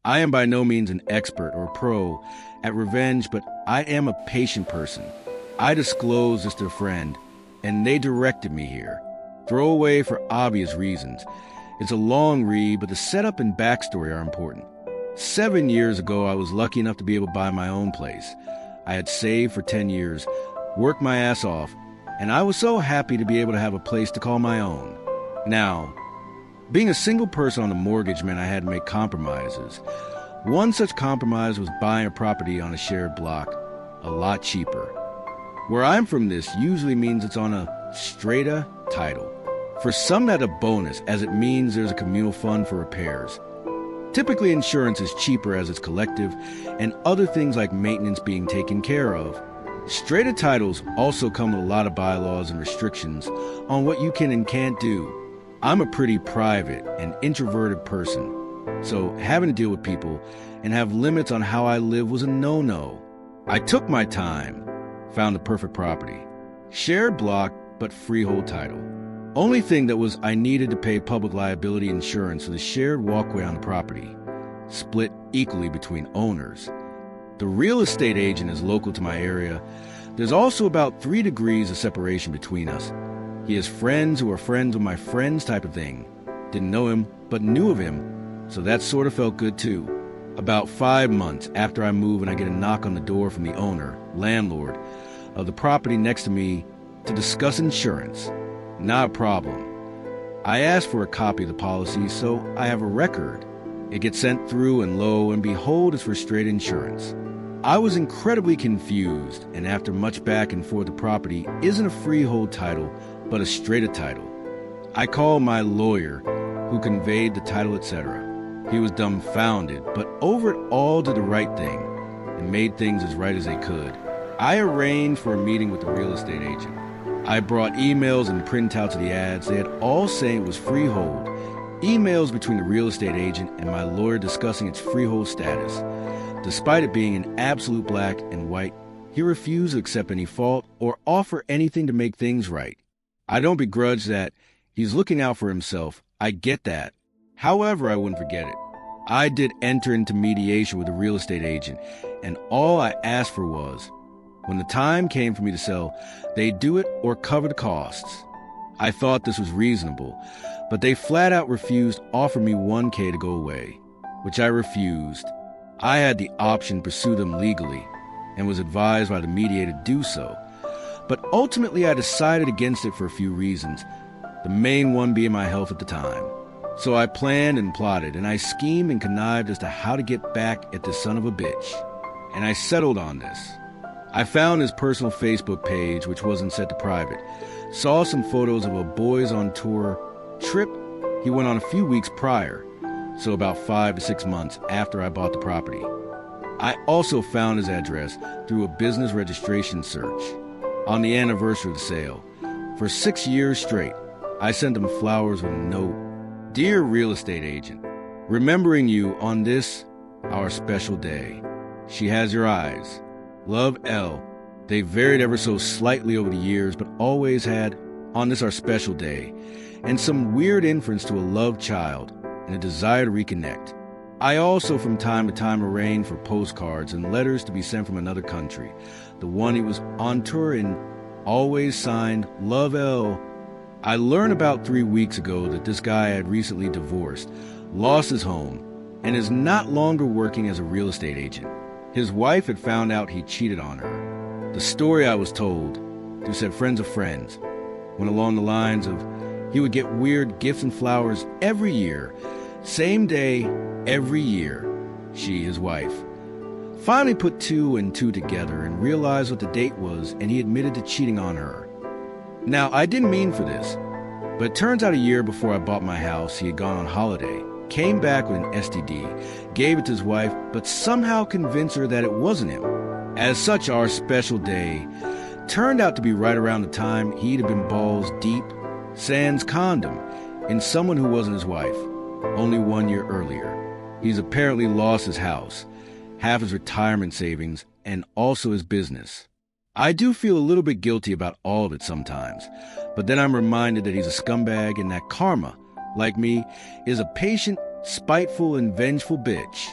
I am by no means an expert or pro at revenge, but I am a patient person. I disclosed this to a friend, and they directed me here. ThrowAway for obvious reasons. It's a long read, but the setup and backstory are important. 7 years ago, I was lucky enough to be able to buy my own place. I had saved for 10 years, worked my ass off, and I was so happy to be able to have a place to call my own. Now, being a single person on a mortgage meant I had to make compromises. One such compromise was buying a property on a shared block, a lot cheaper. Where I'm from, this usually means it's on a Strata title. For some, that's a bonus, as it means there's a communal fund for repairs. Typically, insurance is cheaper as it's collective, and other things like maintenance being taken care of. Strata titles also come with a lot of bylaws and restrictions on what you can and can't do. I'm a pretty private and introverted person, so having to deal with people and have limits on how I live was a no-no. I took my time, found the perfect property. Shared block, but freehold title. Only thing that was I needed to pay public liability insurance for the shared walkway on the property, split equally between owners. The real estate agent is local to my area. There's also about 3 degrees of separation between us. He has friends who are friends with my friends type of thing. Didn't know him, but knew of him, so that sort of felt good too. About 5 months after I move and I get a knock on the door from the owner, landlord, of the property next to me to discuss insurance. Not a problem. I asked for a copy of the policy, so I have a record. It gets sent through, and lo and behold, it's for straight insurance. I was incredibly confused, and after much back and forth, the property isn't a freehold title, but a strata title. I called my lawyer, who conveyed the title, etc. He was dumbfounded, but over it all did the right thing, and made things as right as they could. I arranged for a meeting with the real estate agent. I brought emails and printouts of the ads. They had all saying it was freehold. Emails between the real estate agent and my lawyer discussing its freehold status. Despite it being in absolute black and white, he refused to accept any fault or offer anything to make things right. I don't begrudge that. He's looking out for himself. I get that. However, I wouldn't forget it. I did enter into mediation with the real estate agent, and all I asked for was, when the time came for me to sell, they do it or cover the costs. I thought this was reasonable, but they flat out refused to offer me $1,000 to go away, which I refused. I had the option to pursue them legally and was advised by the mediator to do so. But ultimately I decided against it for a few reasons, the main one being my health at the time. So I planned and plotted, and I schemed and connived as to how to get back at this son of a bitch. And I settled on this. I found his personal Facebook page, which wasn't set to private, saw some photos of a boys on tour trip he went on a few weeks prior, so about 5 to 6 months after I bought the property. I also found his address through a business registration search. On the anniversary of the sale, for 6 years straight, I sent him flowers with a note. Dear real estate agent, remembering you on this, our special day. She has your eyes. Love, L. They varied ever so slightly over the years, but always had, on this our special day, and some weird inference to a loved child and a desire to reconnect. I also from time to time arranged for postcards and letters to be sent from another country. The one he was on tour in, always signed, Love, L. I learned about 3 weeks ago that this guy had recently divorced, lost his home, and is not longer working as a real estate agent. His wife had found out he cheated on her. The story I was told, through said friends of friends, went along the lines of he would get weird gifts and flowers every year, same day, every year. She, his wife, finally put 2 and 2 together and realized what the date was, and he admitted to cheating on her. Now, I didn't mean for this, but it turns out a year before I bought my house, he had gone on holiday, came back with an STD, gave it to his wife, but somehow convinced her that it wasn't him. As such, our special day turned out to be right around the time he'd have been balls deep, sans condom, in someone who wasn't his wife, only 1 year earlier. He's apparently lost his house, half his retirement savings, and also his business. I do feel a little bit guilty about all of it sometimes, but then I'm reminded that he's a scumbag and that karma, like me, is a patient, spiteful, and vengeful bitch.